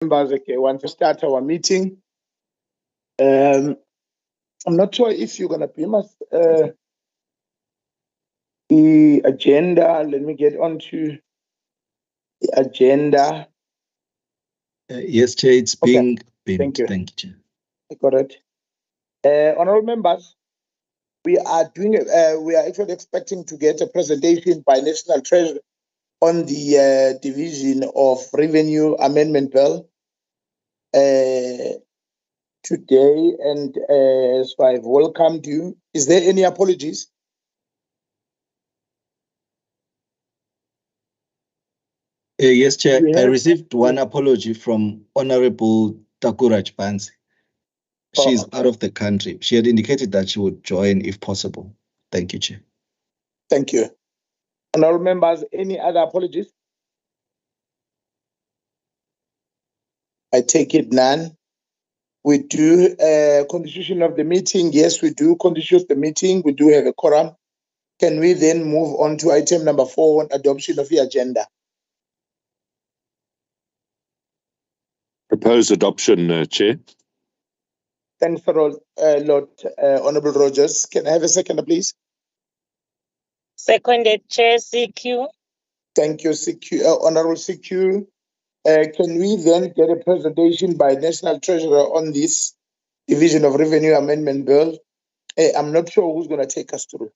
Members, okay, want to start our meeting. I'm not sure if you're going to beam us the agenda. Let me get onto the agenda. Yes, Chair, it's being beamed. Thank you. Thank you, Chair. I got it. Honorable members, we are actually expecting to get a presentation by National Treasury on the Division of Revenue Amendment Bill today, and so I've welcomed you. Is there any apologies? Yes, Chair, I received one apology from Honorable Takuraj Bansi. She's out of the country. She had indicated that she would join if possible. Thank you, Chair. Thank you. Honorable members, any other apologies? I take it none. We do constitution of the meeting. Yes, we do constitute the meeting. We do have a quorum. Can we then move on to item number 4, adoption of the agenda? Propose adoption, Chair. Thanks for all, Lord Honorable Rogers. Can I have a seconder, please? Seconded, Chair, CQ. Thank you, CQ, Honorable CQ. Can we then get a presentation by National Treasurer on this Division of Revenue Amendment Bill? I'm not sure who's going to take us through.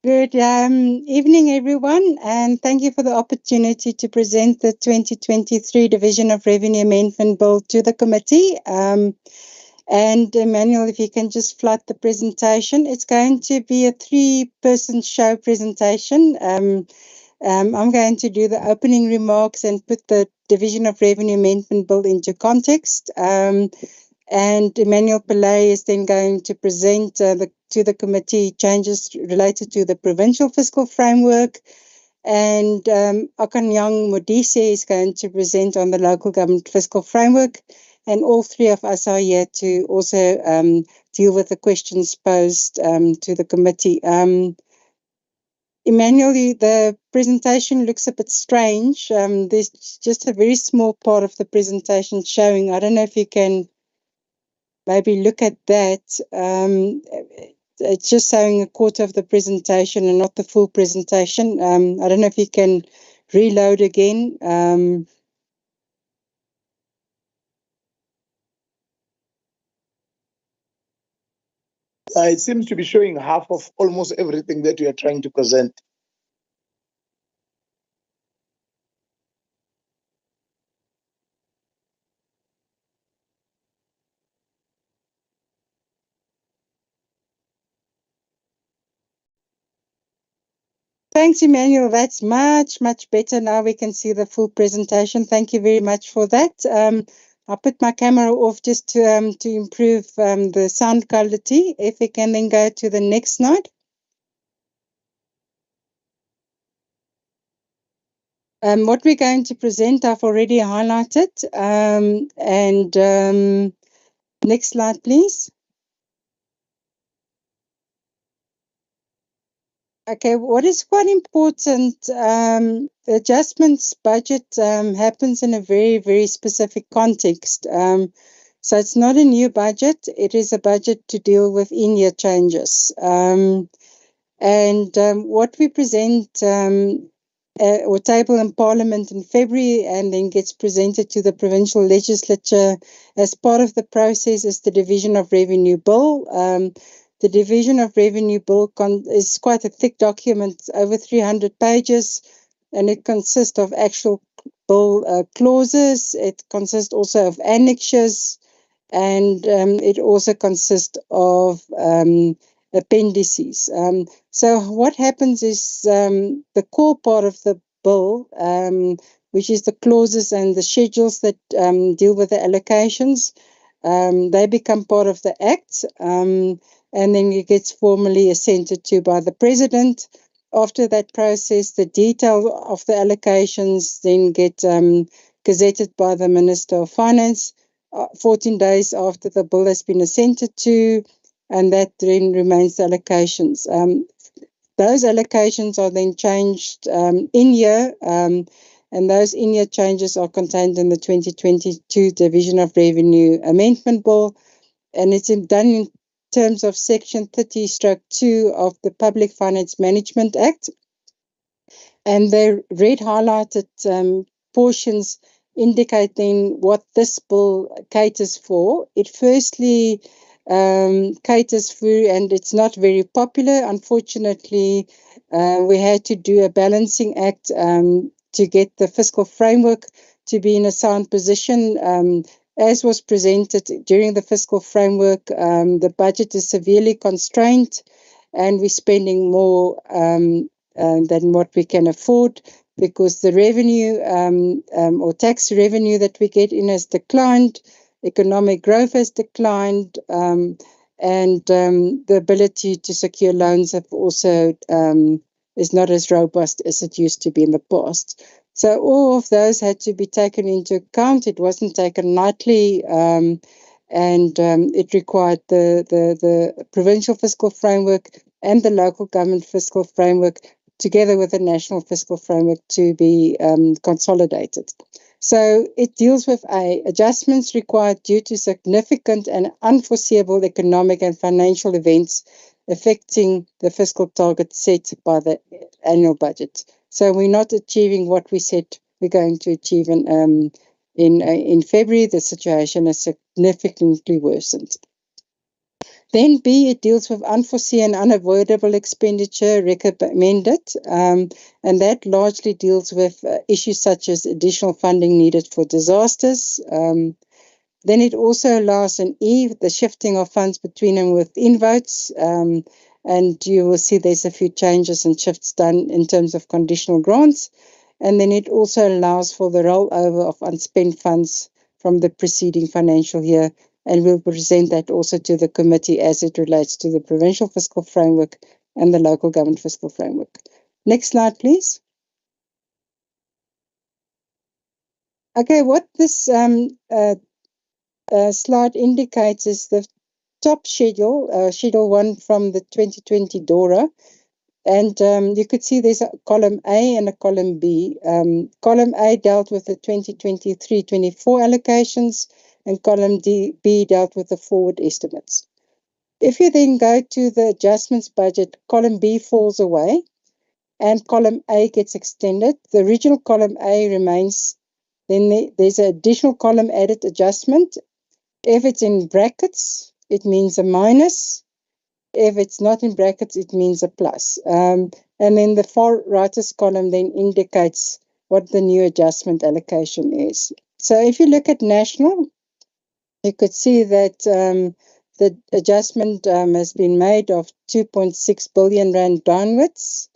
Good evening, everyone, and thank you for the opportunity to present the 2023 Division of Revenue Amendment Bill to the committee. And Emmanuel, if you can just flood the presentation. It's going to be a 3-person show presentation. I'm going to do the opening remarks and put the Division of Revenue Amendment Bill into context. And Emmanuel Pillay is then going to present to the committee changes related to the provincial fiscal framework. And Akanyang Modise is going to present on the local government fiscal framework. And all three of us are here to also deal with the questions posed to the committee. Emmanuel, the presentation looks a bit strange. There's just a very small part of the presentation showing. I don't know if you can maybe look at that. It's just showing a quarter of the presentation and not the full presentation. I don't know if you can reload again. It seems to be showing half of almost everything that we are trying to present. Thanks, Emmanuel. That's much, much better. Now we can see the full presentation. Thank you very much for that. I'll put my camera off just to improve the sound quality. If we can then go to the next slide. What we're going to present, I've already highlighted. Next slide, please. Okay, what is quite important, the adjustments budget happens in a very, very specific context. So it's not a new budget, it is a budget to deal with in-year changes. What we present or table in Parliament in February and then gets presented to the provincial legislature as part of the process is the Division of Revenue Bill. The Division of Revenue Bill is quite a thick document, over 300 pages, and it consists of actual bill clauses. It consists also of annexures, and it also consists of appendices. So what happens is the core part of the bill, which is the clauses and the schedules that deal with the allocations, they become part of the Act. And then it gets formally assented to by the President. After that process, the detail of the allocations then get gazetted by the Minister of Finance 14 days after the bill has been assented to, and that then remains the allocations. those allocations are then changed in year, and those in-year changes are contained in the 2022 Division of Revenue Amendment Bill, and it's done in terms of Section 30/2 of the Public Finance Management Act. And the red highlighted portions indicating what this bill caters for. It firstly caters for, and it's not very popular, unfortunately, we had to do a balancing act to get the fiscal framework to be in a sound position. As was presented during the fiscal framework, the budget is severely constrained and we're spending more than what we can afford, because the revenue or tax revenue that we get in has declined, economic growth has declined, and the ability to secure loans have also is not as robust as it used to be in the past. So all of those had to be taken into account. It wasn't taken lightly, and it required the provincial fiscal framework and the local government fiscal framework together with the national fiscal framework to be consolidated. So it deals with adjustments required due to significant and unforeseeable economic and financial events affecting the fiscal target set by the annual budget. So we're not achieving what we said we're going to achieve in February. The situation has significantly worsened. Then B, it deals with unforeseen and unavoidable expenditure recommended, and that largely deals with issues such as additional funding needed for disasters. Then it also allows an E, the shifting of funds between and within votes, and you will see there's a few changes and shifts done in terms of conditional grants. And then it also allows for the rollover of unspent funds from the preceding financial year, and we'll present that also to the committee as it relates to the provincial fiscal framework and the local government fiscal framework. Next slide, please. Okay, what this slide indicates is the top schedule, Schedule 1 from the 2020 DORA. And you could see there's a column A and a column B. Column A dealt with the 2023-24 allocations, and column B dealt with the forward estimates. If you then go to the adjustments budget, column B falls away and column A gets extended. The original column A remains. Then there's an additional column added adjustment. If it's in brackets, it means a minus. If it's not in brackets, it means a plus. And then the far rightest column then indicates what the new adjustment allocation is. So if you look at national, you could see that the adjustment has been made of 2.6 billion rand downwards.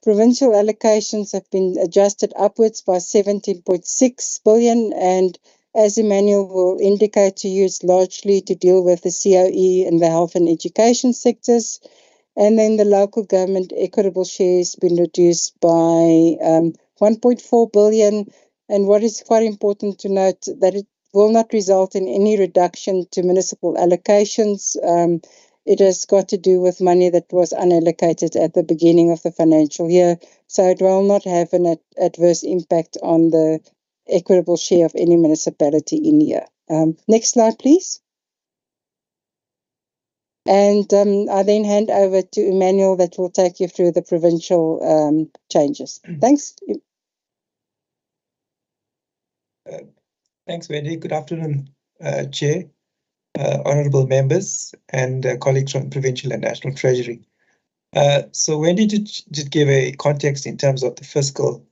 Provincial allocations have been adjusted upwards by 17.6 billion, and as Emmanuel will indicate to you, it's largely to deal with the COE and the health and education sectors. And then the local government equitable share has been reduced by 1.4 billion. And what is quite important to note, that it will not result in any reduction to municipal allocations. It has got to do with money that was unallocated at the beginning of the financial year. So it will not have an adverse impact on the equitable share of any municipality in here. Next slide, please. And I then hand over to Emmanuel that will take you through the provincial changes. Thanks. Thanks, Wendy. Good afternoon, Chair, honourable members, and colleagues from Provincial and National Treasury. So Wendy did give a context in terms of the fiscal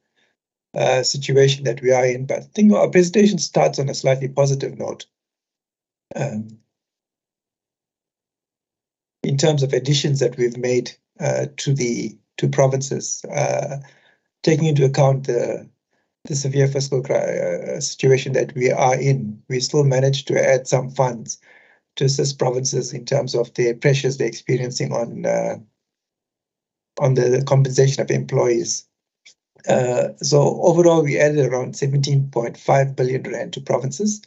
situation that we are in, but I think our presentation starts on a slightly positive note. In terms of additions that we've made to provinces, taking into account the severe fiscal situation that we are in, we still managed to add some funds to assist provinces in terms of the pressures they're experiencing on the compensation of employees. So overall, we added around 17.5 billion rand to provinces.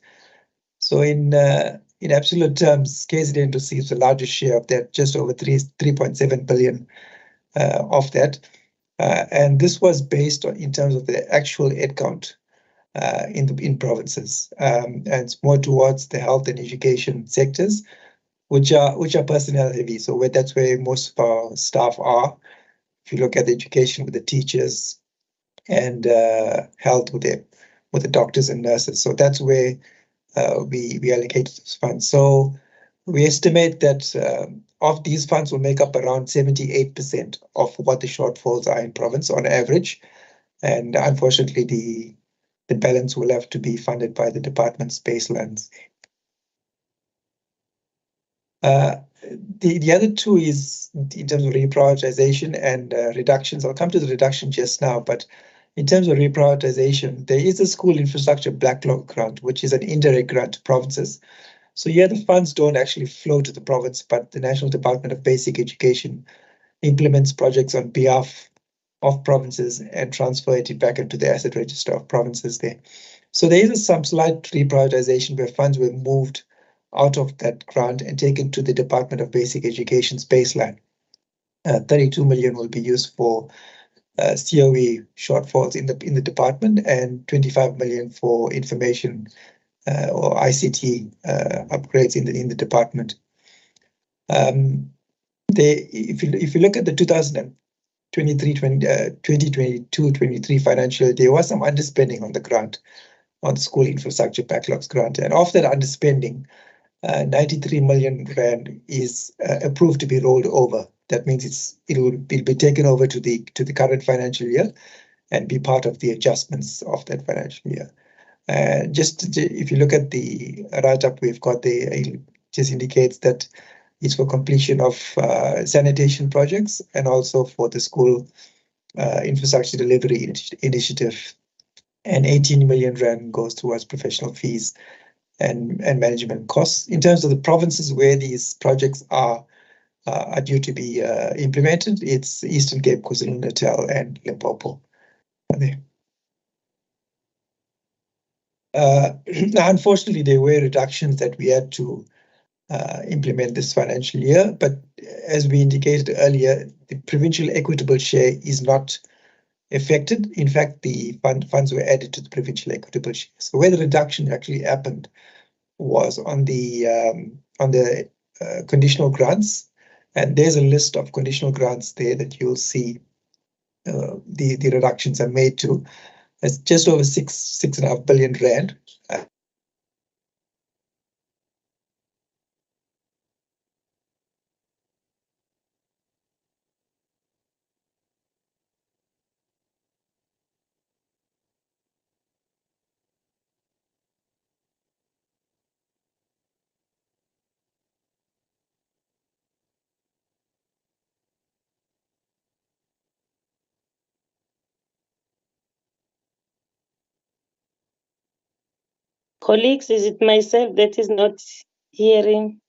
So in absolute terms, KZN receives the largest share of that, just over 3.7 billion of that. And this was based on in terms of the actual head count in provinces, and it's more towards the health and education sectors, which are personnel heavy. So that's where most of our staff are. If you look at the education with the teachers and health with the doctors and nurses, so that's where we allocate those funds. So we estimate that of these funds will make up around 78% of what the shortfalls are in province on average, and unfortunately the balance will have to be funded by the department's baselines. The other two is in terms of reprioritization and reductions. I'll come to the reduction just now, but in terms of reprioritization, there is a school infrastructure backlog grant, which is an indirect grant to provinces. So here the funds don't actually flow to the province, but the National Department of Basic Education implements projects on behalf of provinces and transfer it back into the asset register of provinces there. So there is some slight reprioritization where funds were moved out of that grant and taken to the Department of Basic Education's baseline. 32 million will be used for COE shortfalls in the department, and 25 million for information or ICT upgrades in the department. If you look at the 2022-23 financial year, there was some underspending on the grant, on the school infrastructure backlogs grant, and of that underspending, 93 million rand is approved to be rolled over. That means it will be taken over to the current financial year and be part of the adjustments of that financial year. If you look at the write-up we've got there, it just indicates that it's for completion of sanitation projects and also for the school infrastructure delivery initiative. And 18 million rand goes towards professional fees and management costs. In terms of the provinces where these projects are due to be implemented, it's Eastern Cape, KwaZulu-Natal, and Limpopo. Now, unfortunately, there were reductions that we had to implement this financial year, but as we indicated earlier, the provincial equitable share is not affected. In fact, the funds were added to the provincial equitable share. So where the reduction actually happened was on the conditional grants, and there's a list of conditional grants there that you'll see the reductions are made to. It's just over 6.5 billion rand. Colleagues, is it myself that is not hearing?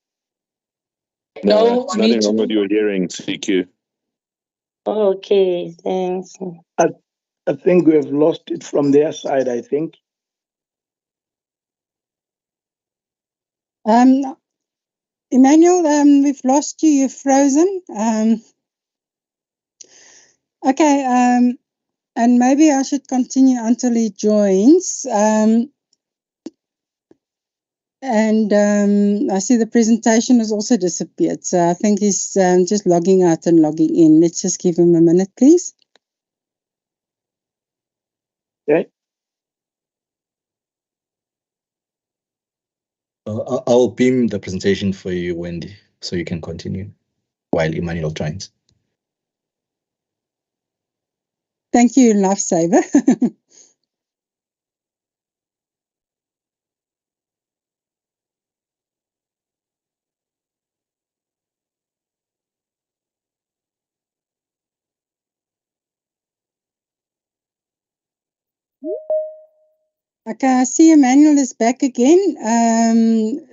No, nothing wrong with your hearing, CQ. Okay, thanks. I think we have lost it from their side, I think. Emmanuel, we've lost you. You're frozen. Okay, and maybe I should continue until he joins. And I see the presentation has also disappeared. So I think he's just logging out and logging in. Let's just give him a minute, please. Okay. I'll beam the presentation for you, Wendy, so you can continue while Emmanuel joins. Thank you, Lifesaver. Okay, I see Emmanuel is back again.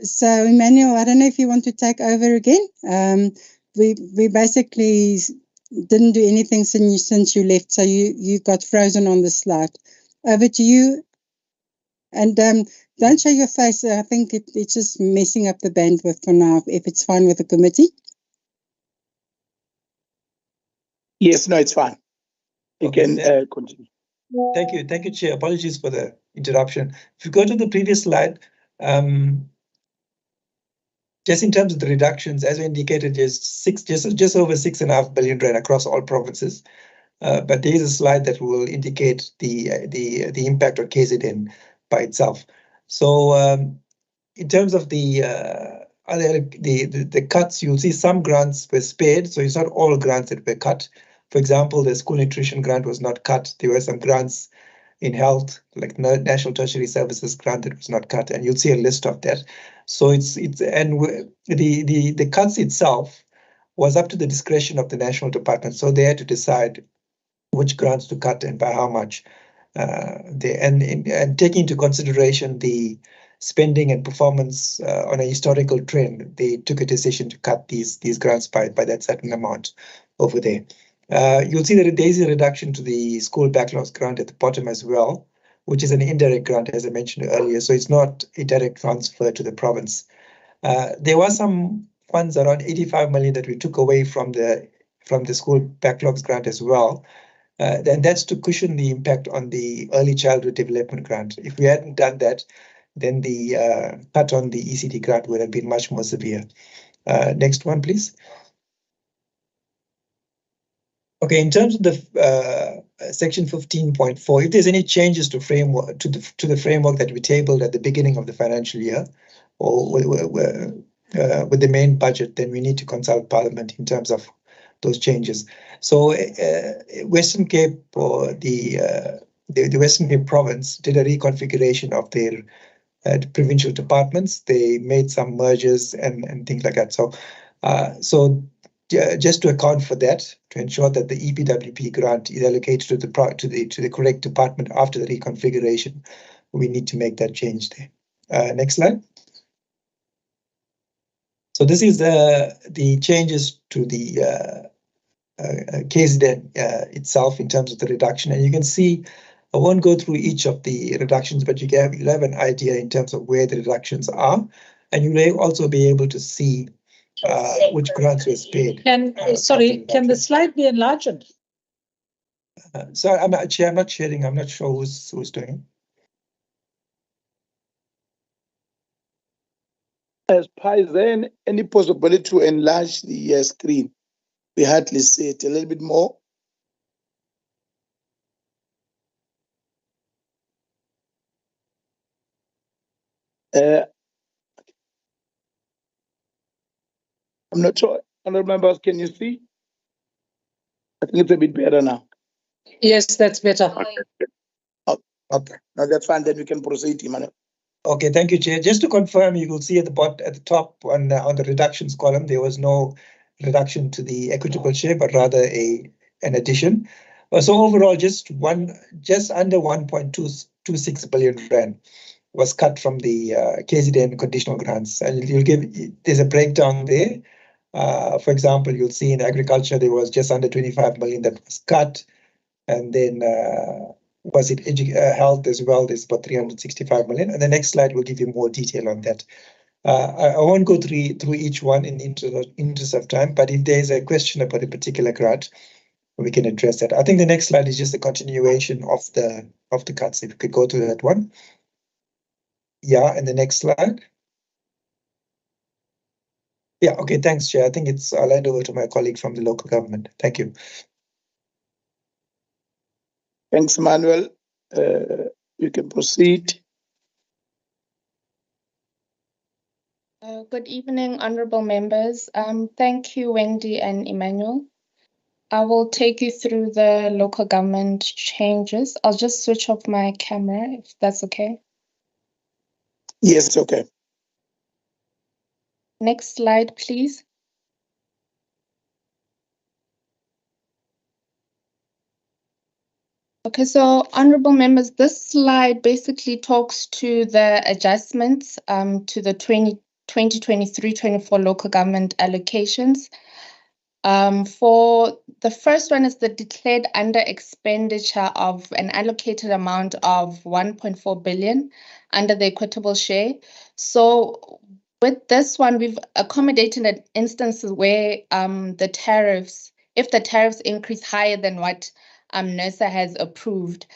So Emmanuel, I don't know if you want to take over again. We basically didn't do anything since you left, so you got frozen on the slide. Over to you. And don't show your face. I think it's just messing up the bandwidth for now, if it's fine with the committee. Yes, no, it's fine. You Okay, can continue. Thank you, Chair. Apologies for the interruption. If you go to the previous slide, just in terms of the reductions, as we indicated, just over 6.5 billion rand across all provinces. But there is a slide that will indicate the impact on KZN by itself. So in terms of the cuts, you'll see some grants were spared. So it's not all grants that were cut. For example, the school nutrition grant was not cut. There were some grants in health, like National Tertiary Services grant that was not cut, and you'll see a list of that. So the cuts itself was up to the discretion of the national department. So they had to decide which grants to cut and by how much. And taking into consideration the spending and performance on a historical trend, they took a decision to cut these grants by that certain amount over there. You'll see that there is a reduction to the school backlogs grant at the bottom as well, which is an indirect grant, as I mentioned earlier. So it's not a direct transfer to the province. There were some funds, around 85 million, that we took away from the school backlogs grant as well. And that's to cushion the impact on the early childhood development grant. If we hadn't done that, then the cut on the ECD grant would have been much more severe. Next one, please. Okay, in terms of the section 15.4, if there's any changes to framework to the framework that we tabled at the beginning of the financial year, or with the main budget, then we need to consult Parliament in terms of those changes. So Western Cape, or the Western Cape province, did a reconfiguration of their provincial departments. They made some mergers and things like that. So just to account for that, to ensure that the EPWP grant is allocated to the correct department after the reconfiguration, we need to make that change there. Next slide. So this is the changes to the KZN itself in terms of the reduction. And you can see, I won't go through each of the reductions, but you'll have an idea in terms of where the reductions are. And you may also be able to see which grants were paid. Can the slide be enlarged? So I'm not sharing. I'm not sure who's doing. As Pi, then any possibility to enlarge the screen? We hardly see it a little bit more. I'm not sure. Honourable members, can you see? I think it's a bit better now. Yes, that's better. Okay. Now that's fine. Then we can proceed, Emmanuel. Okay, thank you, Chair. Just to confirm, you will see at the top on the reductions column, there was no reduction to the equitable share, but rather an addition. So overall, just under 1.26 billion rand was cut from the KZN conditional grants, and there's a breakdown there. For example, you'll see in agriculture there was just under 25 million that was cut, and then health as well, there's about 365 million. And the next slide will give you more detail on that. I won't go through each one in the interest of time, but if there's a question about a particular grant, we can address that. I think the next slide is just a continuation of the cuts. If you could go to that one. Yeah, and the next slide. Yeah, okay, thanks, Chair. I think I'll hand over to my colleague from the local government. Thank you. Thanks, Emmanuel. You can proceed. Good evening, honourable members. Thank you, Wendy and Emmanuel. I will take you through the local government changes. I'll just switch off my camera, if that's okay. Yes, it's okay. Next slide, please. Okay, so honourable members, this slide basically talks to the adjustments to the 2023-24 local government allocations. For the first one is the declared under expenditure of an allocated amount of 1.4 billion under the equitable share. So with this one, we've accommodated instances where the tariffs if the tariffs increase higher than what NERSA has approved,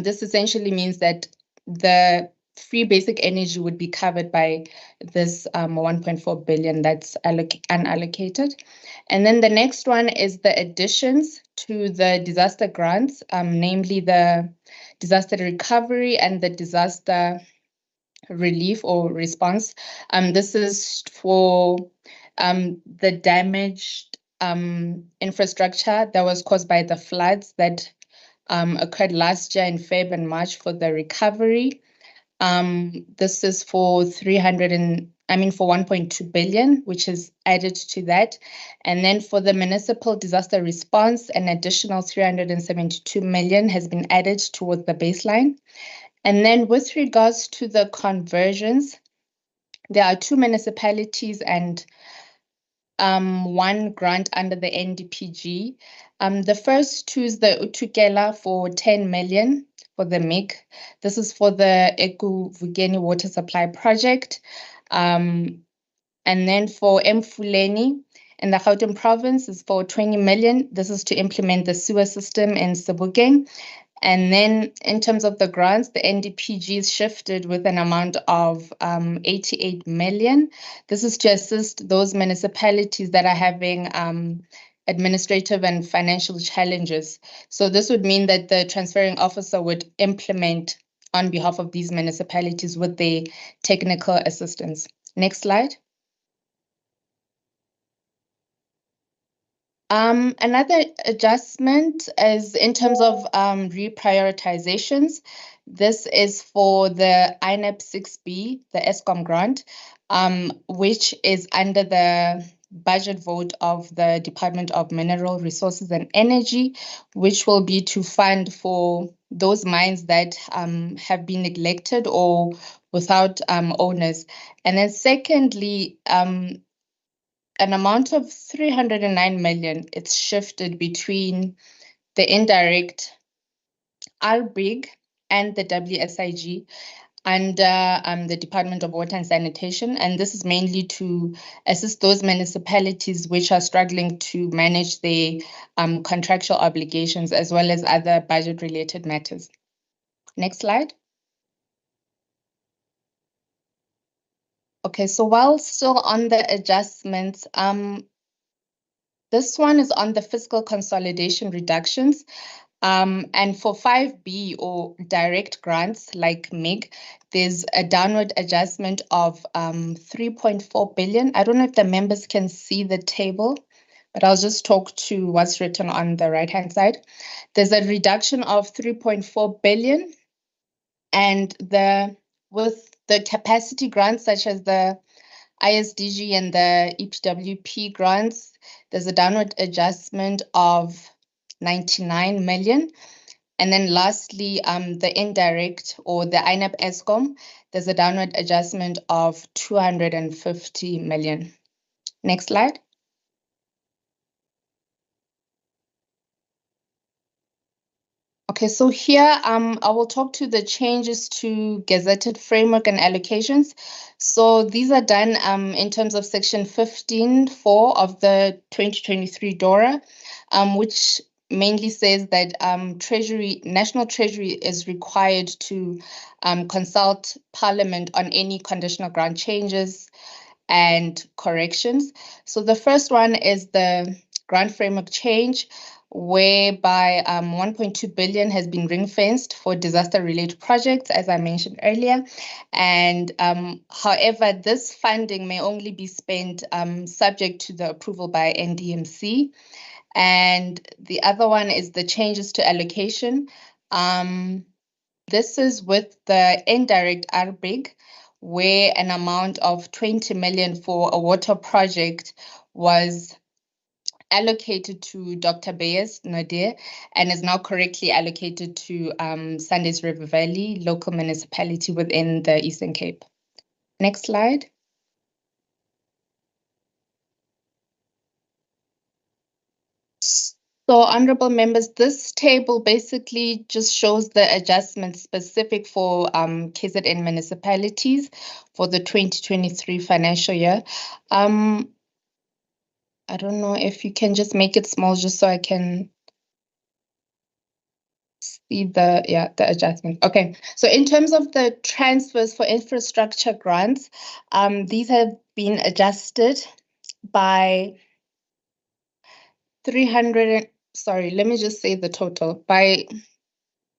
this essentially means that the free basic energy would be covered by this 1.4 billion that's unallocated. And then the next one is the additions to the disaster grants, namely the disaster recovery and the disaster relief or response. This is for the damaged infrastructure that was caused by the floods that occurred last year in Feb and March for the recovery. This is for 1.2 billion, which is added to that. And then for the municipal disaster response, an additional 372 million has been added towards the baseline. And then with regards to the conversions, there are 2 municipalities and 1 grant under the NDPG. The first 2 is the Utukela for 10 million for the MIG. This is for the Ekuvukeni water supply project. And then for Mfuleni in the Gauteng province is for 20 million. This is to implement the sewer system in Sebokeng. And then in terms of the grants, the NDPG is shifted with an amount of 88 million. This is to assist those municipalities that are having administrative and financial challenges. So this would mean that the transferring officer would implement on behalf of these municipalities with the technical assistance. Next slide. Another adjustment is in terms of reprioritizations. This is for the INEP 6B, the ESCOM grant, which is under the budget vote of the Department of Mineral Resources and Energy, which will be to fund for those mines that have been neglected or without owners. And then secondly, an amount of 309 million, it's shifted between the indirect RBIG and the WSIG under the Department of Water and Sanitation. And this is mainly to assist those municipalities which are struggling to manage their contractual obligations as well as other budget-related matters. Next slide. Okay, so while still on the adjustments, this one is on the fiscal consolidation reductions. And for 5B or direct grants like MIG, there's a downward adjustment of 3.4 billion. I don't know if the members can see the table, but I'll just talk to what's written on the right-hand side. There's a reduction of 3.4 billion. And with the capacity grants such as the ISDG and the EPWP grants, there's a downward adjustment of 99 million. And then lastly, the indirect or the INEP ESCOM, there's a downward adjustment of 250 million. Next slide. Okay, so here I will talk to the changes to gazetted framework and allocations. So these are done in terms of section 15.4 of the 2023 DORA, which mainly says that National Treasury is required to consult Parliament on any conditional grant changes and corrections. So the first one is the grant framework change, whereby 1.2 billion has been ring-fenced for disaster-related projects, as I mentioned earlier. And however, this funding may only be spent subject to the approval by NDMC. And the other one is the changes to allocation. This is with the indirect RBIG, where an amount of 20 million for a water project was allocated to Dr. Bayes Nadir and is now correctly allocated to Sundays River Valley, local municipality within the Eastern Cape. Next slide. So, honorable members, this table basically just shows the adjustments specific for KZN municipalities for the 2023 financial year. I don't know if you can just make it small just so I can see the adjustment. Okay, so in terms of the transfers for infrastructure grants, these have been adjusted by 300. Sorry, let me just say the total. By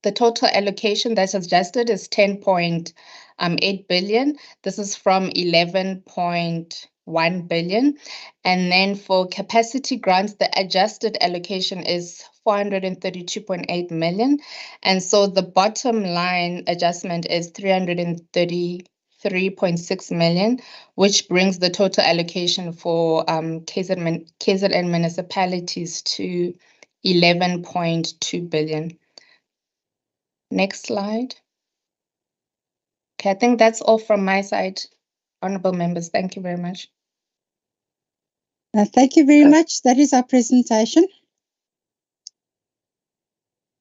the total allocation that's adjusted is 10.8 billion. This is from 11.1 billion. And then for capacity grants, the adjusted allocation is 432.8 million. And so the bottom line adjustment is 333.6 million, which brings the total allocation for KZN municipalities to 11.2 billion. Next slide. Okay, I think that's all from my side, honorable members. Thank you very much. Thank you very much. That is our presentation.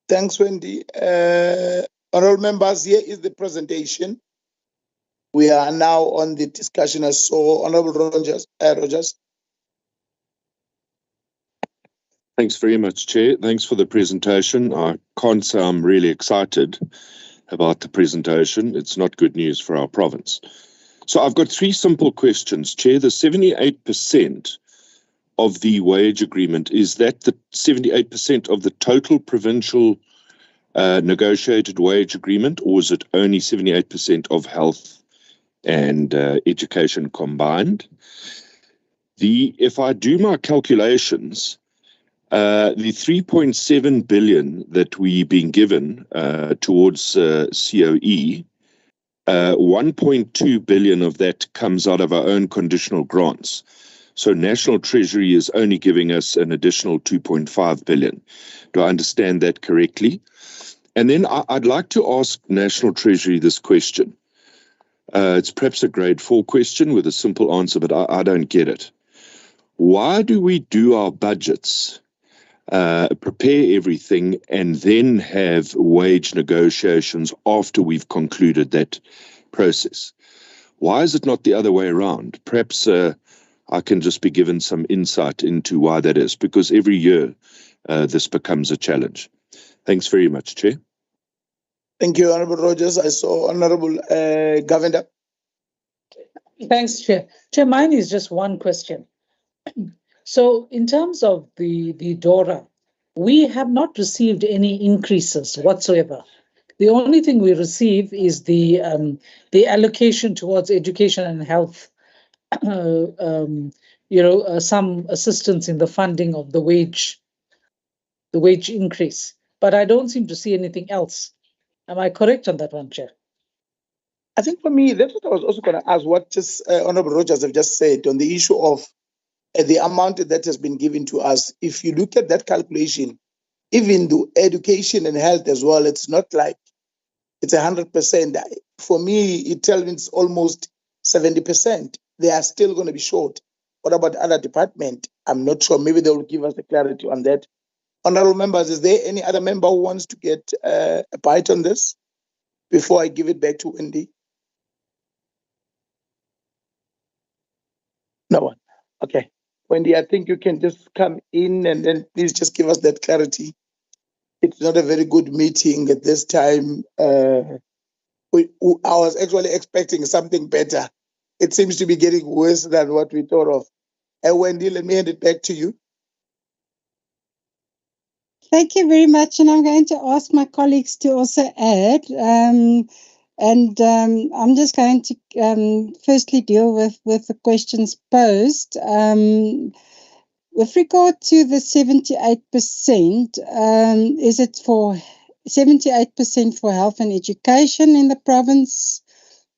Thanks, Wendy. Honorable members, here is the presentation. We are now on the discussion. So, Honorable Rogers. Thanks very much, Chair. Thanks for the presentation. I can't say I'm really excited about the presentation. It's not good news for our province. So I've got three simple questions, Chair. The 78% of the wage agreement, is that the 78% of the total provincial negotiated wage agreement, or is it only 78% of health and education combined? If I do my calculations, the 3.7 billion that we've been given towards COE, 1.2 billion of that comes out of our own conditional grants. So National Treasury is only giving us an additional 2.5 billion. Do I understand that correctly? And then I'd like to ask National Treasury this question. It's perhaps a grade 4 question with a simple answer, but I don't get it. Why do we do our budgets, prepare everything, and then have wage negotiations after we've concluded that process? Why is it not the other way around? Perhaps I can just be given some insight into why that is, because every year this becomes a challenge. Thanks very much, Chair. Thank you, Honorable Rogers. I saw Honorable Govender. Thanks, Chair. Chair, mine is just one question. So in terms of the DORA, we have not received any increases whatsoever. The only thing we receive is the allocation towards education and health, some assistance in the funding of the wage increase. But I don't seem to see anything else. Am I correct on that one, Chair? I think for me, that's what I was also going to ask, what just Honorable Rogers have just said on the issue of the amount that has been given to us. If you look at that calculation, even the education and health as well, it's not like it's 100%. For me, it tells me it's almost 70%. They are still going to be short. What about other department? I'm not sure. Maybe they will give us the clarity on that. Honorable members, is there any other member who wants to get a bite on this before I give it back to Wendy? No one. Okay. Wendy, I think you can just come in and then please just give us that clarity. It's not a very good meeting at this time. I was actually expecting something better. It seems to be getting worse than what we thought of. Wendy, let me hand it back to you. Thank you very much. And I'm going to ask my colleagues to also add. I'm just going to firstly deal with the questions posed. With regard to the 78%, is it for 78% for health and education in the province,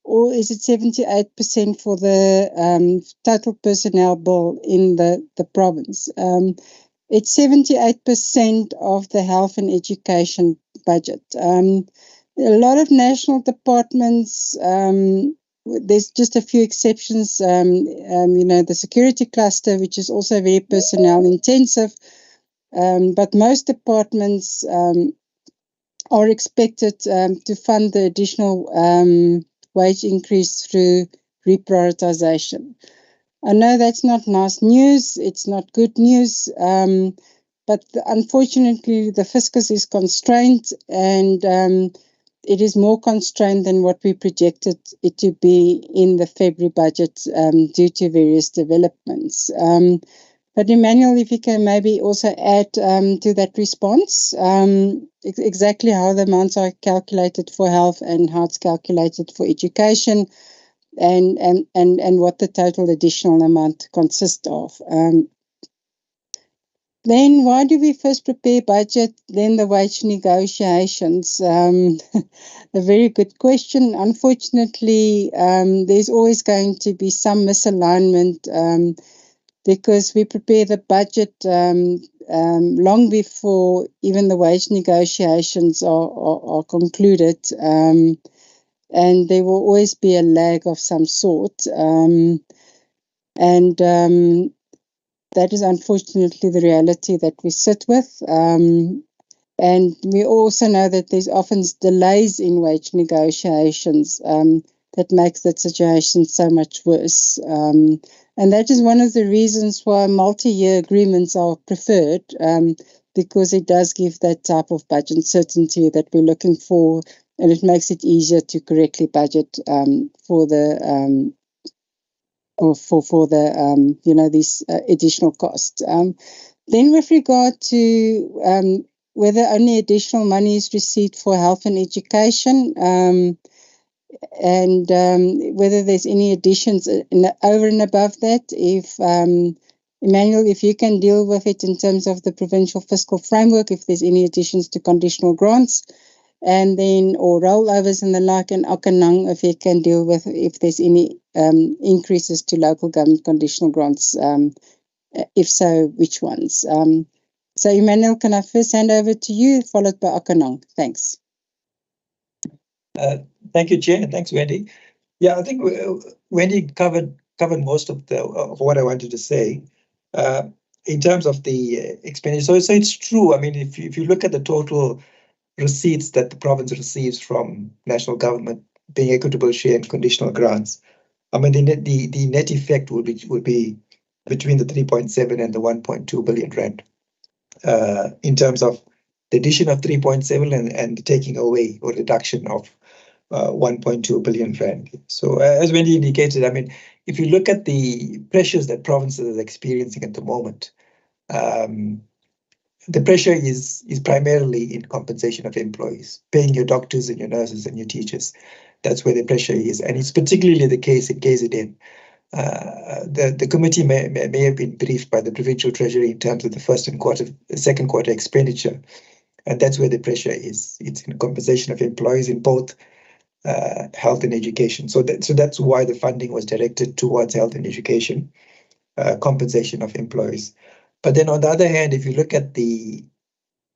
or is it 78% for the total personnel bill in the province? It's 78% of the health and education budget. A lot of national departments, there's just a few exceptions, the security cluster, which is also very personnel intensive, but most departments are expected to fund the additional wage increase through reprioritization. I know that's not nice news. It's not good news. But unfortunately, the fiscus is constrained, and it is more constrained than what we projected it to be in the February budget due to various developments. But Emmanuel, if you can maybe also add to that response, exactly how the amounts are calculated for health and how it's calculated for education, and what the total additional amount consists of. Then why do we first prepare budget, then the wage negotiations? A very good question. Unfortunately, there's always going to be some misalignment because we prepare the budget long before even the wage negotiations are concluded. And there will always be a lag of some sort. That is unfortunately the reality that we sit with. And we also know that there's often delays in wage negotiations that makes that situation so much worse. And that is one of the reasons why multi-year agreements are preferred, because it does give that type of budget certainty that we're looking for, and it makes it easier to correctly budget for the these additional costs. Then with regard to whether only additional money is received for health and education, and whether there's any additions over and above that, if Emmanuel, if you can deal with it in terms of the provincial fiscal framework, if there's any additions to conditional grants, and then or rollovers and the like, and Akanang, if you can deal with if there's any increases to local government conditional grants, if so, which ones? So Emmanuel, can I first hand over to you, followed by Akanang? Thanks. Thank you, Chair. Thanks, Wendy. Yeah, I think Wendy covered most of what I wanted to say in terms of the expenditure. So it's true. I mean, if you look at the total receipts that the province receives from national government, being equitable share and conditional grants, I mean, the net effect would be between the 3.7 and the 1.2 billion rand in terms of the addition of 3.7 and the taking away or reduction of 1.2 billion rand. So as Wendy indicated, I mean, if you look at the pressures that provinces are experiencing at the moment, the pressure is primarily in compensation of employees, paying your doctors and your nurses and your teachers. That's where the pressure is, and it's particularly the case in KZN. The committee may have been briefed by the provincial treasury in terms of the second quarter expenditure, and that's where the pressure is. It's in compensation of employees in both health and education. So that's why the funding was directed towards health and education, compensation of employees. But then on the other hand, if you look at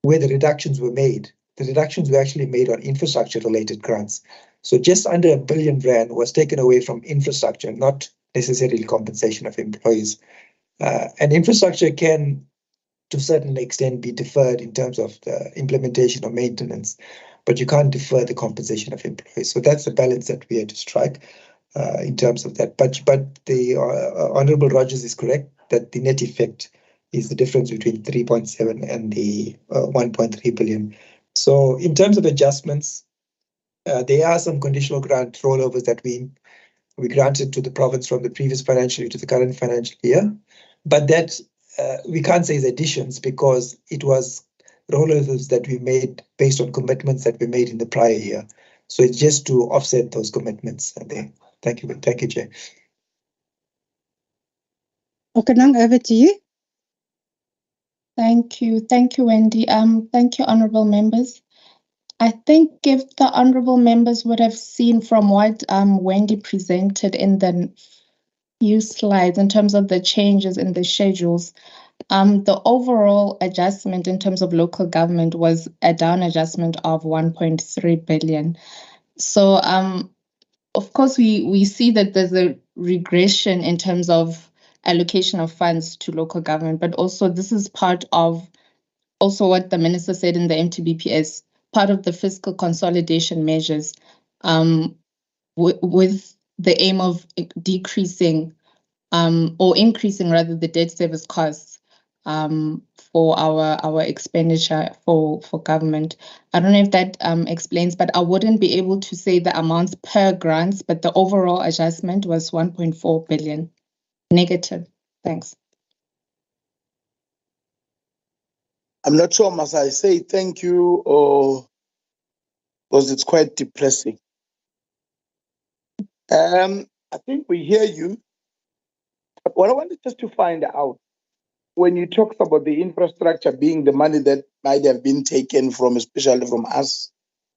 where the reductions were made, the reductions were actually made on infrastructure-related grants. So just under R1 billion was taken away from infrastructure, not necessarily compensation of employees. And infrastructure can, to a certain extent, be deferred in terms of the implementation or maintenance, but you can't defer the compensation of employees. So that's the balance that we had to strike in terms of that. But the Honourable Rogers is correct that the net effect is the difference between 3.7 and the 1.3 billion. So in terms of adjustments, there are some conditional grant rollovers that we granted to the province from the previous financial year to the current financial year, but that we can't say is additions because it was rollovers that we made based on commitments that we made in the prior year. So it's just to offset those commitments. Thank you, Chair. Akanang, over to you. Thank you, Wendy. Thank you, honourable members. I think if the honourable members would have seen from what Wendy presented in the few slides in terms of the changes in the schedules, the overall adjustment in terms of local government was a down adjustment of 1.3 billion. So, of course, we see that there's a regression in terms of allocation of funds to local government, but also this is part of also what the minister said in the MTBPS, part of the fiscal consolidation measures with the aim of decreasing or increasing rather the debt service costs for our expenditure for government. I don't know if that explains, but I wouldn't be able to say the amounts per grants, but the overall adjustment was 1.4 billion negative. Thanks. I'm not sure, must I say thank you or because it's quite depressing. I think we hear you. But what I wanted just to find out, when you talk about the infrastructure being the money that might have been taken from, especially from us,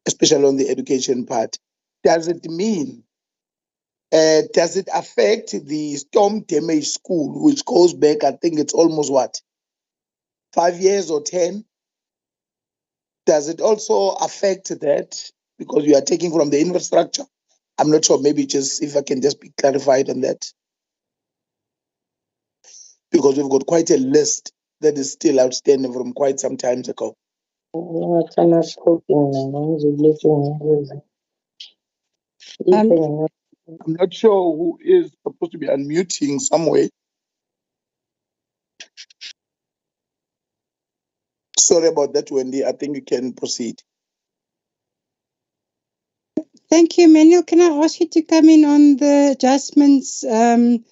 especially on the education part, does it mean, does it affect the storm damage school, which goes back, I think it's almost what, 5 years or 10? Does it also affect that because you are taking from the infrastructure? I'm not sure, maybe just if I can just be clarified on that. Because we've got quite a list that is still outstanding from quite some time ago. I'm not sure who is supposed to be unmuting somewhere. Sorry about that, Wendy. I think you can proceed. Thank you, Manuel. Can I ask you to come in on the adjustments and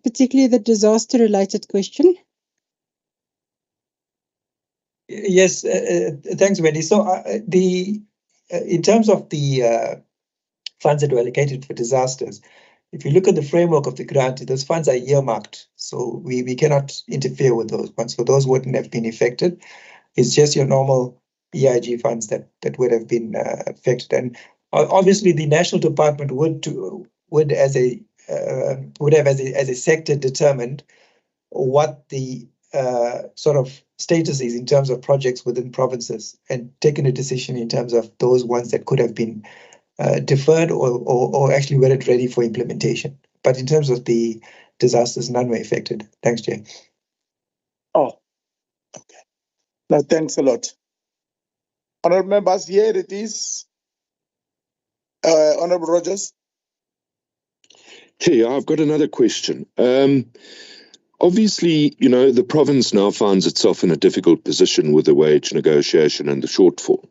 particularly the disaster-related question? Yes, thanks, Wendy. So in terms of the funds that were allocated for disasters, if you look at the framework of the grant, those funds are earmarked. So we cannot interfere with those funds. So those wouldn't have been affected. It's just your normal EIG funds that would have been affected. And obviously, the National Department would have as a sector determined what the sort of status is in terms of projects within provinces and taken a decision in terms of those ones that could have been deferred or actually were it ready for implementation. But in terms of the disasters, none were affected. Thanks, Jay. Oh, okay. No, thanks a lot. Honourable members, here it is. Honourable Rogers. Chair, I've got another question. Obviously, the province now finds itself in a difficult position with the wage negotiation and the shortfall.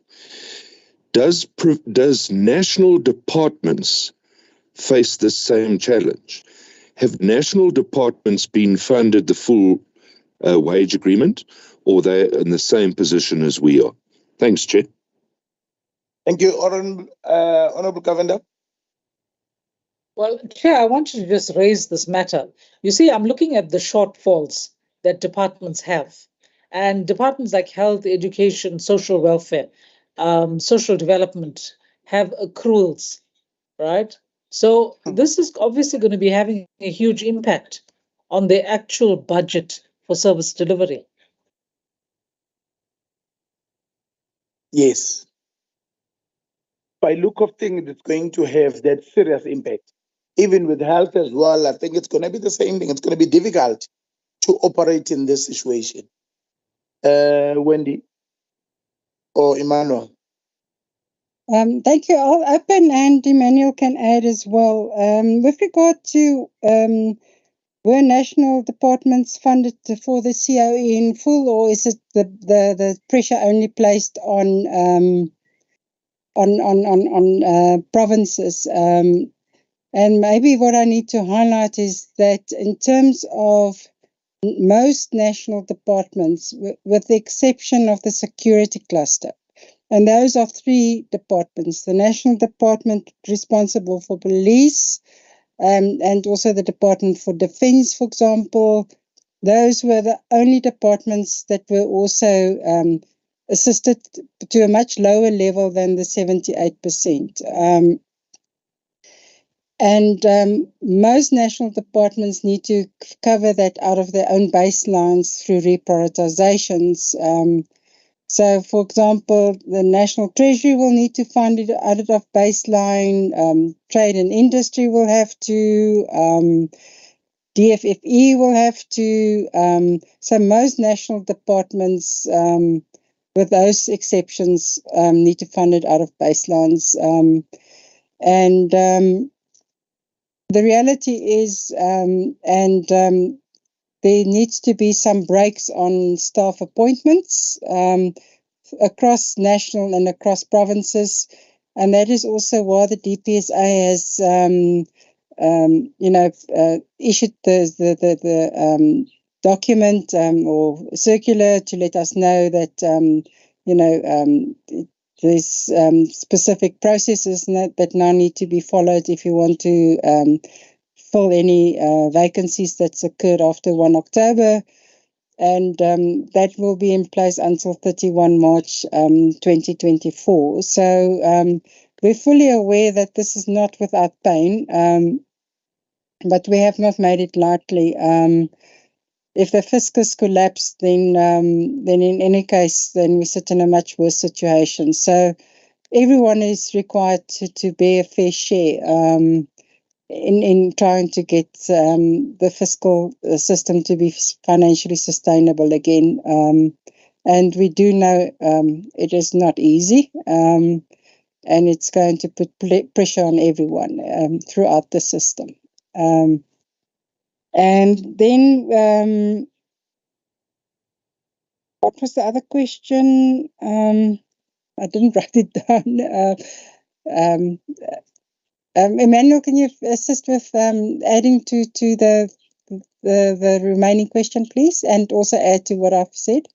Does national departments face the same challenge? Have national departments been funded the full wage agreement, or they're in the same position as we are? Thanks, Chair. Thank you, Honourable Governor. Well, Chair, I wanted to just raise this matter. You see, I'm looking at the shortfalls that departments have. And departments like health, education, social welfare, social development have accruals, right? So this is obviously going to be having a huge impact on the actual budget for service delivery. Yes. By look of things, it's going to have that serious impact. Even with health as well, I think it's going to be the same thing. It's going to be difficult to operate in this situation. Wendy or Emmanuel? Thank you. I'll open and Emmanuel can add as well. With regard to were national departments funded for the COE in full, or is it the pressure only placed on provinces? And maybe what I need to highlight is that in terms of most national departments, with the exception of the security cluster, and those are 3 departments, the National Department responsible for police, and also the Department for Defense, for example, those were the only departments that were also assisted to a much lower level than the 78%. Most national departments need to cover that out of their own baselines through reprioritizations. So, for example, the National Treasury will need to fund it out of baseline. Trade and industry will have to. DFFE will have to. So most national departments, with those exceptions, need to fund it out of baselines. The reality is, there needs to be some breaks on staff appointments across national and across provinces, and that is also why the DPSA has, issued the document or circular to let us know that there's specific processes that now need to be followed if you want to fill any vacancies that's occurred after 1 October. And that will be in place until 31 March 2024. So we're fully aware that this is not without pain, but we have not made it lightly. If the fiscus collapse, then in any case, then we sit in a much worse situation. So everyone is required to bear a fair share in trying to get the fiscal system to be financially sustainable again. And we do know it is not easy, and it's going to put pressure on everyone throughout the system. And then, what was the other question? I didn't write it down. Emmanuel, can you assist with adding to the remaining question, please, and also add to what I've said?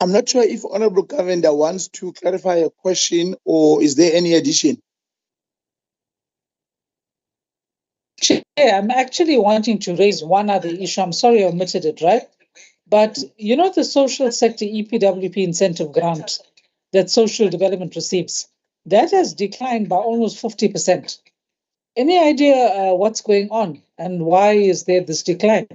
I'm not sure if Honorable Govender wants to clarify a question, or is there any addition? Chair, I'm actually wanting to raise one other issue. I'm sorry I omitted it, right? But you know the social sector EPWP incentive grant that social development receives, that has declined by almost 50%. Any idea what's going on and why is there this decline?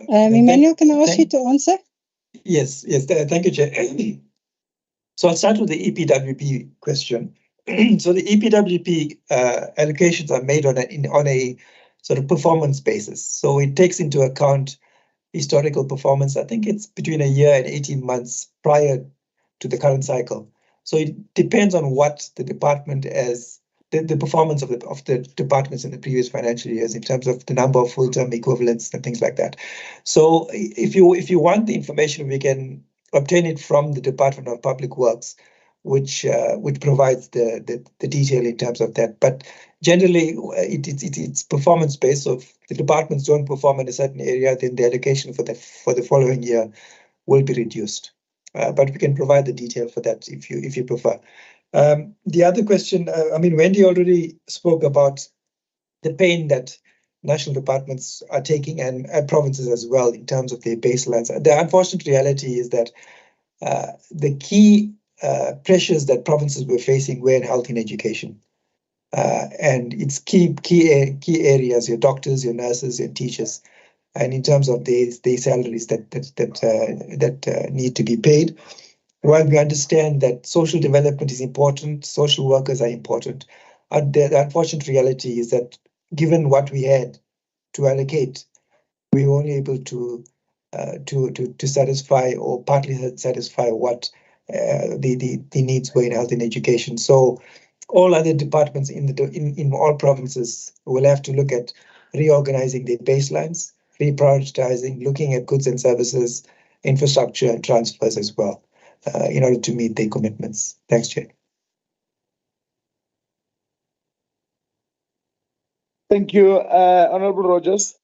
Emmanuel, can I ask you to answer? Yes, thank you, Chair. So I'll start with the EPWP question. So the EPWP allocations are made on a sort of performance basis. So it takes into account historical performance. I think it's between a year and 18 months prior to the current cycle. So it depends on what the department as the performance of the departments in the previous financial years in terms of the number of full-term equivalents and things like that. So if you want the information, we can obtain it from the Department of Public Works, which provides the detail in terms of that. But generally, it's performance based. So if the departments don't perform in a certain area, then the allocation for the following year will be reduced. But we can provide the detail for that if you prefer. The other question, Wendy already spoke about the pain that national departments are taking and provinces as well in terms of their baselines. The unfortunate reality is that the key pressures that provinces were facing were in health and education. And it's key areas, your doctors, your nurses, your teachers, and in terms of their salaries that need to be paid. While we understand that social development is important, social workers are important, the unfortunate reality is that given what we had to allocate, we were only able to satisfy or partly satisfy what the needs were in health and education. So all other departments in all provinces will have to look at reorganizing their baselines, reprioritizing, looking at goods and services, infrastructure and transfers as well, in order to meet their commitments. Thanks, Chair. Thank you, Honorable Rogers.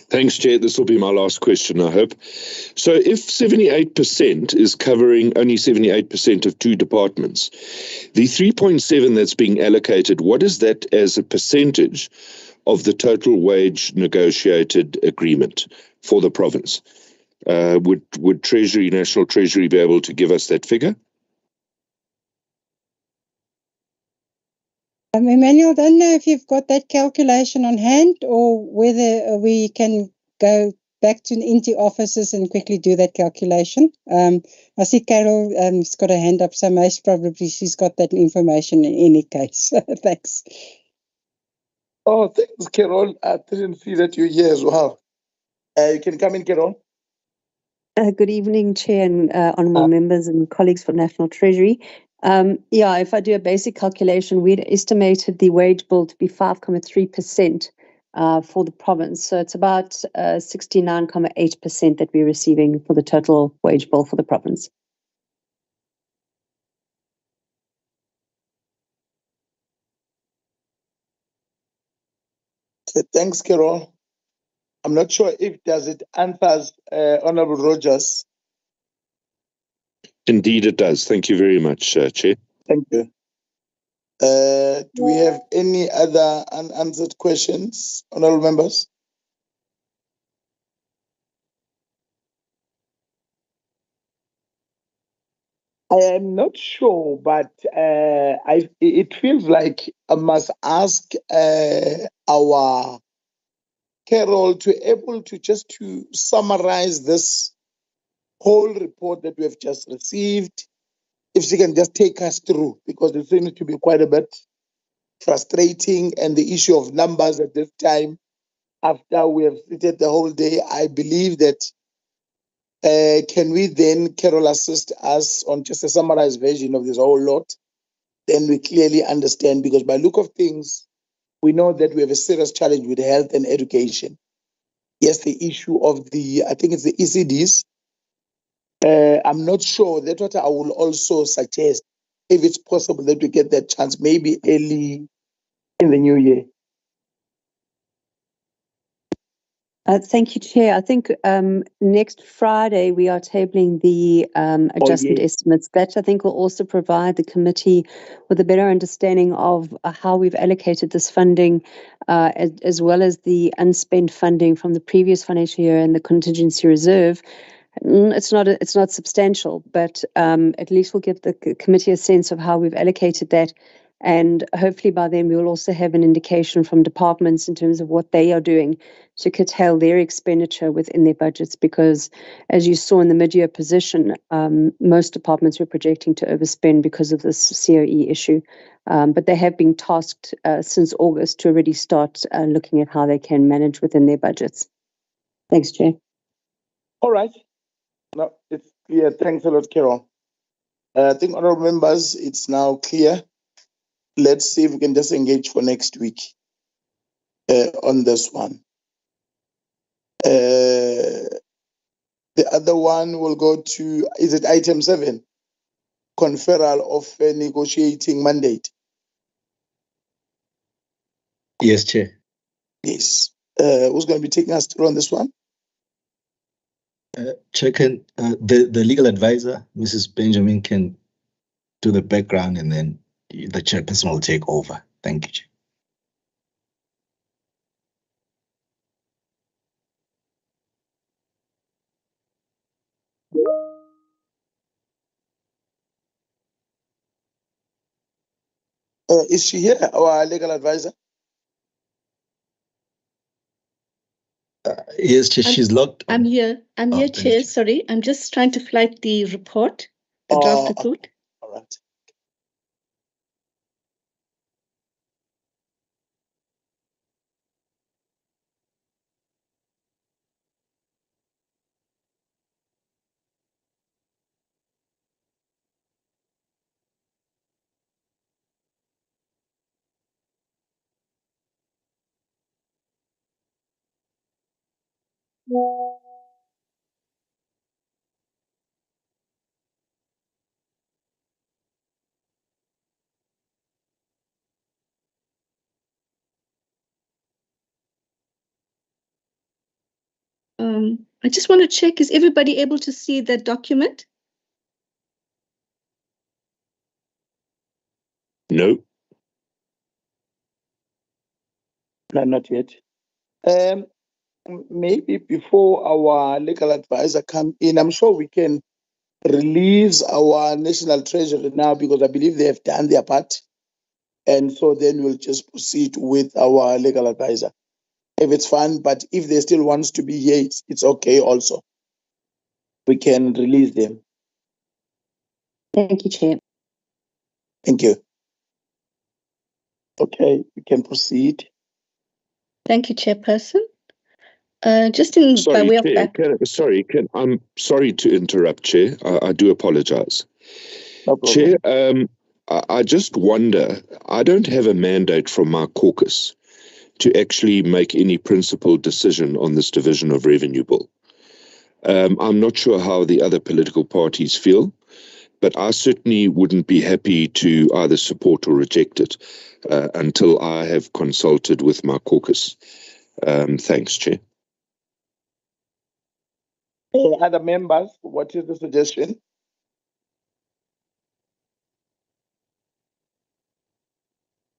Thanks, Chair. This will be my last question, I hope. So if 78% is covering only 78% of two departments, the 3.7 that's being allocated, what is that as a percentage of the total wage negotiated agreement for the province? Would Treasury, National Treasury, be able to give us that figure? Emmanuel, I don't know if you've got that calculation on hand or whether we can go back to Inti offices and quickly do that calculation. I see Carol has got a hand up, so most probably she's got that information in any case. Thanks. Oh, thanks, Carol. I didn't see that you're here as well. You can come in, Carol. Good evening, Chair and honourable members and colleagues for National Treasury. If I do a basic calculation, we'd estimated the wage bill to be 5.3% for the province. So it's about 69.8% that we're receiving for the total wage bill for the province. Thanks, Carol. I'm not sure if it answers Honourable Rogers. Indeed, it does. Thank you very much, Chair. Thank you. Do we have any other unanswered questions, honourable members? I am not sure, but it feels like I must ask our Carol to able to just to summarize this whole report that we have just received. If she can just take us through, because it seems to be quite a bit frustrating, and the issue of numbers at this time, after we have sitted the whole day, I believe that can we then, Carol, assist us on just a summarized version of this whole lot? Then we clearly understand, because by look of things, we know that we have a serious challenge with health and education. Yes, the issue of I think it's the ECDs. I'm not sure. That's what I will also suggest, if it's possible that we get that chance, maybe early in the new year. Thank you, Chair. I think next Friday we are tabling the adjustment estimates. That I think will also provide the committee with a better understanding of how we've allocated this funding, as well as the unspent funding from the previous financial year and the contingency reserve. It's not substantial, but at least we'll give the committee a sense of how we've allocated that. And hopefully by then we will also have an indication from departments in terms of what they are doing to curtail their expenditure within their budgets, because as you saw in the mid-year position, most departments were projecting to overspend because of this COE issue. But they have been tasked since August to already start looking at how they can manage within their budgets. Thanks, Chair. All right. No, it's clear. Thanks a lot, Carol. I think, honourable members, it's now clear. Let's see if we can just engage for next week on this one. The other one will go to, is it item 7? Conferral of a negotiating mandate. Yes, Chair. Yes. Who's going to be taking us through on this one? Chair, the legal advisor, Mrs. Benjamin, can do the background, and then the chairperson will take over. Thank you, Chair. Is she here, our legal advisor? Yes, Chair, she's logged. I'm here. I'm here, Chair. Sorry, I'm just trying to flight the report, the draft report. All right. I just want to check, is everybody able to see that document? No. No, not yet. Maybe before our legal advisor come in, I'm sure we can release our National Treasury now, because I believe they have done their part. And so then we'll just proceed with our legal advisor, if it's fine. But if they still wants to be here, it's okay also. We can release them. Thank you, Chair. Thank you. Okay, we can proceed. Thank you, Chairperson. Just in by way of back. I'm sorry to interrupt, Chair. I do apologize. No problem. Chair, I just wonder, I don't have a mandate from my caucus to actually make any principled decision on this division of revenue bill. I'm not sure how the other political parties feel, but I certainly wouldn't be happy to either support or reject it until I have consulted with my caucus. Thanks, Chair. Other members, what is the suggestion?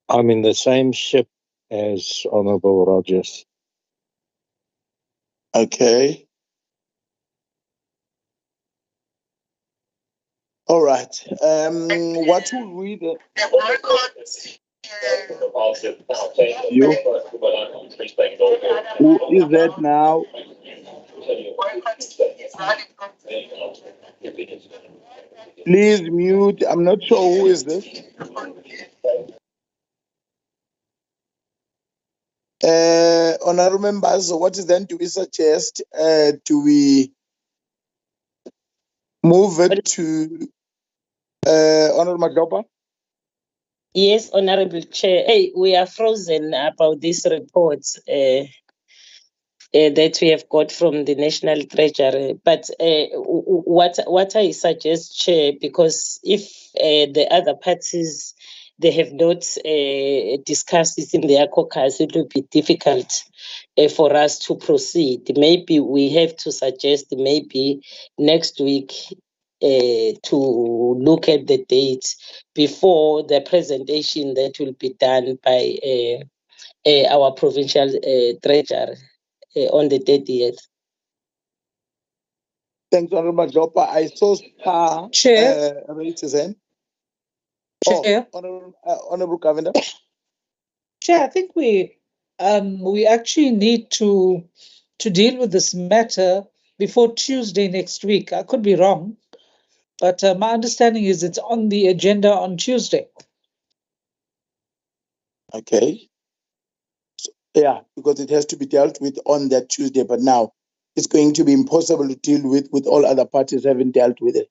I'm in the same ship as Honourable Rogers. Okay. All right. What will we do? You? Who is that now? Please mute. I'm not sure who is this. Honourable members, what is then do we suggest? Do we move it to Honourable Madopa? Yes, Honourable Chair. Hey, we are frozen about this report that we have got from the National Treasury. But what I suggest, Chair, because if the other parties, they have not discussed this in their caucus, it will be difficult for us to proceed. Maybe we have to suggest maybe next week to look at the date before the presentation that will be done by our provincial treasurer on the 30th. Thanks, Honourable Madopa. I saw Star raise his hand. Chair. Honourable Governor. Chair, I think we actually need to deal with this matter before Tuesday next week. I could be wrong, but my understanding is it's on the agenda on Tuesday. Okay. So, yeah, because it has to be dealt with on that Tuesday, but now it's going to be impossible to deal with all other parties having dealt with it.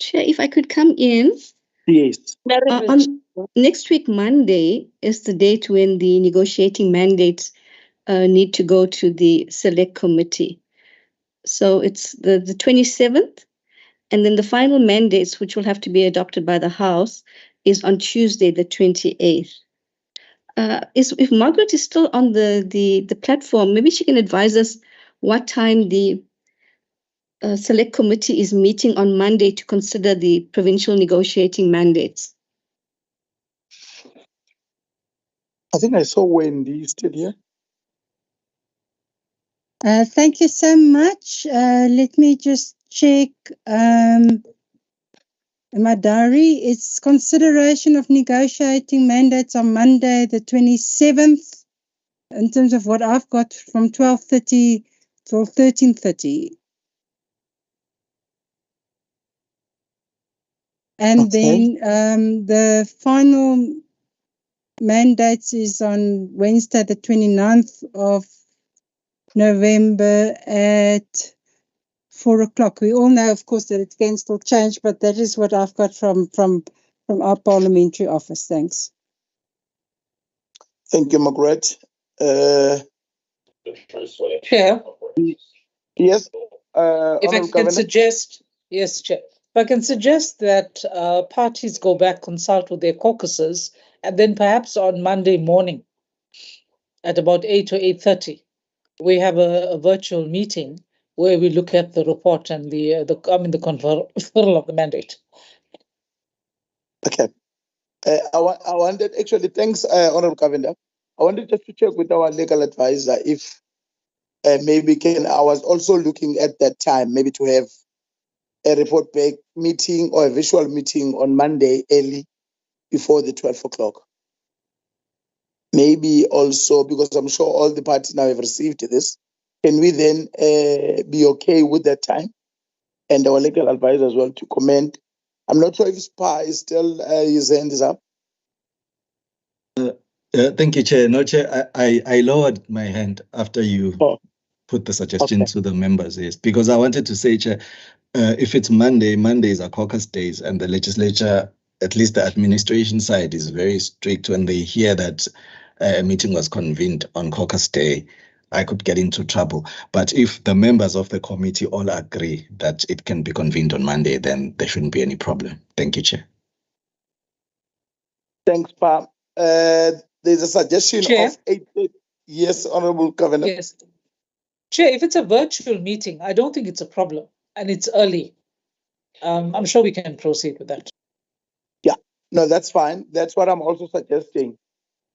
Chair, if I could come in. Yes. On next week, Monday, is the date when the negotiating mandates need to go to the select committee. So it's the 27th, and then the final mandates, which will have to be adopted by the House, is on Tuesday, the 28th. If Margaret is still on the platform, maybe she can advise us what time the select committee is meeting on Monday to consider the provincial negotiating mandates. I think I saw Wendy still here. Thank you so much. Let me just check my diary. It's consideration of negotiating mandates on Monday, the 27th, in terms of what I've got from 12:30 till 13:30. And then the final mandates is on Wednesday, the 29th of November at 4 o'clock. We all know, of course, that it can still change, but that is what I've got from our parliamentary office. Thanks. Thank you, Margaret. Chair. Yes. If I can suggest, yes, Chair. If I can suggest that parties go back, consult with their caucuses, and then perhaps on Monday morning at about 8 or 8:30, we have a virtual meeting where we look at the report and the conferral of the mandate. Okay. I wanted, actually, thanks, Honourable Governor. I wanted just to check with our legal advisor if maybe I was also looking at that time, maybe to have a report back meeting or a visual meeting on Monday early before the 12 o'clock. Maybe also, because I'm sure all the parties now have received this, can we then be okay with that time? And our legal advisor as well to comment. I'm not sure if SPA is still, his hand is up. Thank you, Chair. No, Chair, I lowered my hand after you put the suggestion to the members, yes, because I wanted to say, Chair, if it's Mondays are caucus days, and the legislature, at least the administration side, is very strict when they hear that a meeting was convened on caucus day, I could get into trouble. But if the members of the committee all agree that it can be convened on Monday, then there shouldn't be any problem. Thank you, Chair. Thanks, Pam. There's a suggestion Chair? of 8:30. Yes, Honorable Governor. Yes. Chair, if it's a virtual meeting, I don't think it's a problem, and it's early. I'm sure we can proceed with that. Yeah, no, that's fine. That's what I'm also suggesting.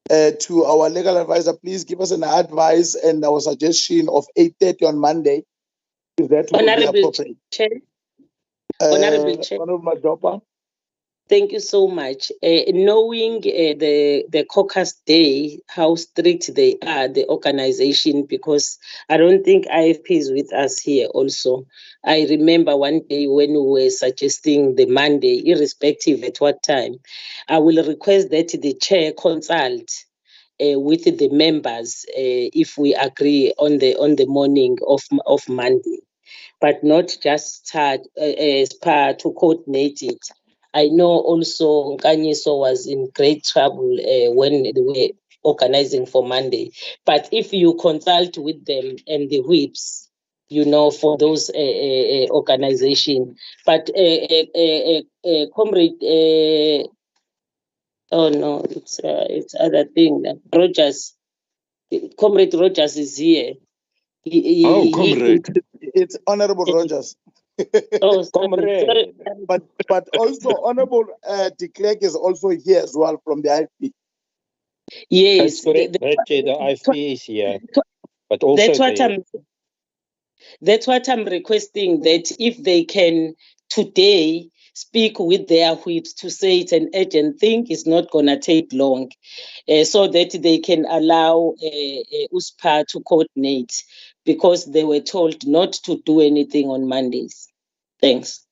To our legal advisor, please give us an advice and our suggestion of 8:30 on Monday, if that would be appropriate. Chair. Honorable Chair. Honorable Madopa. Thank you so much. Knowing the caucus day, how strict they are, the organization, because I don't think IFP is with us here also. I remember one day when we were suggesting the Monday, irrespective at what time, I will request that the chair consult with the members if we agree on the morning of Monday, but not just start to coordinate it. I know also Nkanyiso was in great trouble when they were organizing for Monday. But if you consult with them and the whips, for those organization. But Comrade, oh no, it's other thing. Rogers, Comrade Rogers is here. Comrade. It's Honorable Rogers. Oh, sorry. But also Honorable de Klerk is also here as well from the IFP. Yes, that's correct. The IFP is here, but also that's what I'm requesting, that if they can today speak with their whips to say it's an urgent thing, it's not going to take long, so that they can allow USPA to coordinate, because they were told not to do anything on Mondays. Thanks.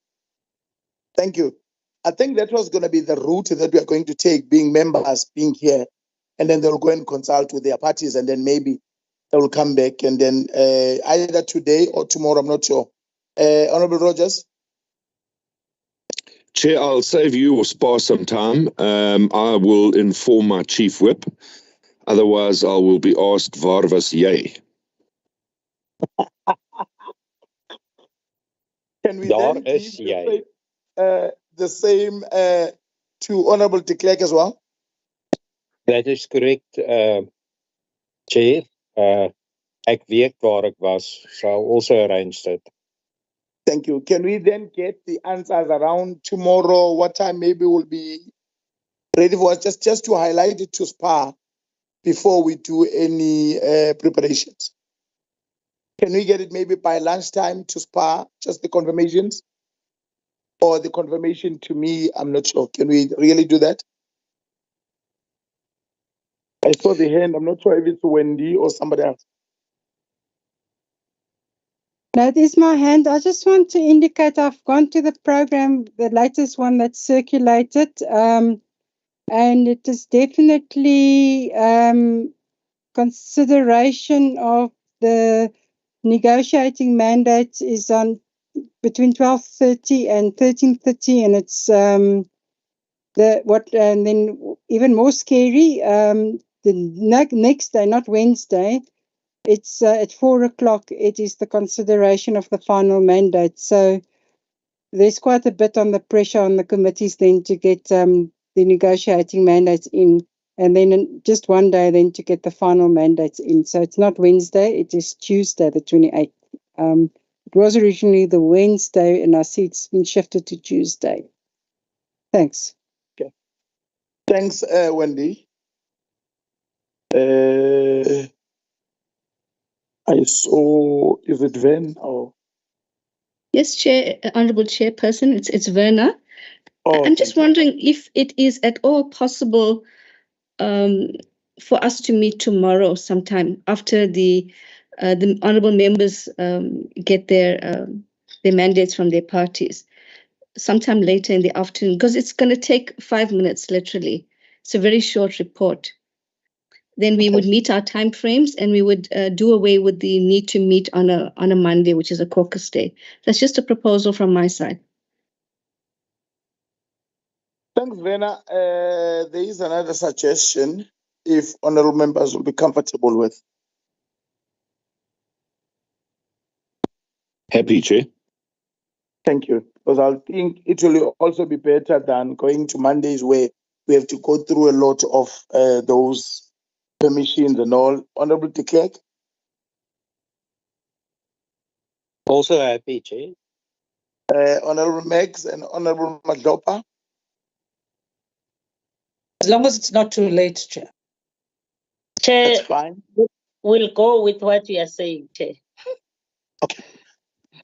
Thank you. I think that was going to be the route that we are going to take, being members, being here, and then they'll go and consult with their parties, and then maybe they will come back, and then either today or tomorrow, I'm not sure. Honorable Rogers? Chair, I'll save you or spare some time. I will inform my chief whip. Otherwise, I will be asked, waar was jy? Can we then give the same to Honorable de Klerk as well? That is correct, Chair. Ek weet waar ek was, so I'll also arrange that. Thank you. Can we then get the answers around tomorrow? What time maybe we'll be ready for us? Just to highlight it to SPA before we do any preparations. Can we get it maybe by lunchtime to SPA, just the confirmations? Or the confirmation to me, I'm not sure. Can we really do that? I saw the hand. I'm not sure if it's Wendy or somebody else. That is my hand. I just want to indicate I've gone to the program, the latest one that's circulated, and it is definitely consideration of the negotiating mandates is on between 12:30 and 13:30, and it's and then even more scary. The next day, not Wednesday. It's at 4:00. It is the consideration of the final mandate. So there's quite a bit on the pressure on the committees then to get the negotiating mandates in, and then just one day then to get the final mandates in. So it's not Wednesday, it is Tuesday, the 28th. It was originally the Wednesday, and I see it's been shifted to Tuesday. Thanks. Okay. Thanks, Wendy. I saw, is it Ven or? Yes, Chair, Honourable Chairperson, it's Werner. Oh, I'm just wondering if it is at all possible for us to meet tomorrow sometime after the honourable members get their mandates from their parties, sometime later in the afternoon, because it's going to take 5 minutes, literally. It's a very short report. then we would meet our timeframes and we would do away with the need to meet on a Monday, which is a caucus day. That's just a proposal from my side. Thanks, Vena. There is another suggestion, if honourable members will be comfortable with. Happy, Chair. Thank you. Because I think it will also be better than going to Mondays where we have to go through a lot of those permissions and all. Honourable de Klerk? Also happy, Chair. Honourable Megs and Honourable Madlopa? As long as it's not too late, Chair. Chair, That's fine. We'll go with what you are saying, Chair. Okay.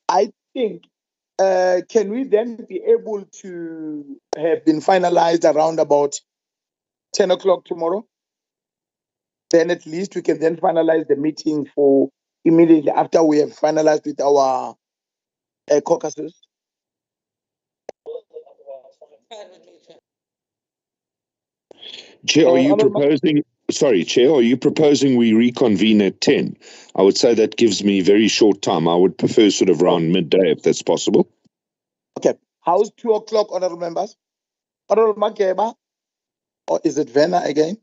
I think, can we then be able to have been finalized around about 10 o'clock tomorrow? Then at least we can then finalize the meeting for immediately after we have finalized with our caucuses. Chair, are you proposing? Sorry, Chair, are you proposing we reconvene at 10? I would say that gives me very short time. I would prefer sort of around midday if that's possible. Okay. How's 2 o'clock, honourable members? Honourable Makeba? Or is it Vena again?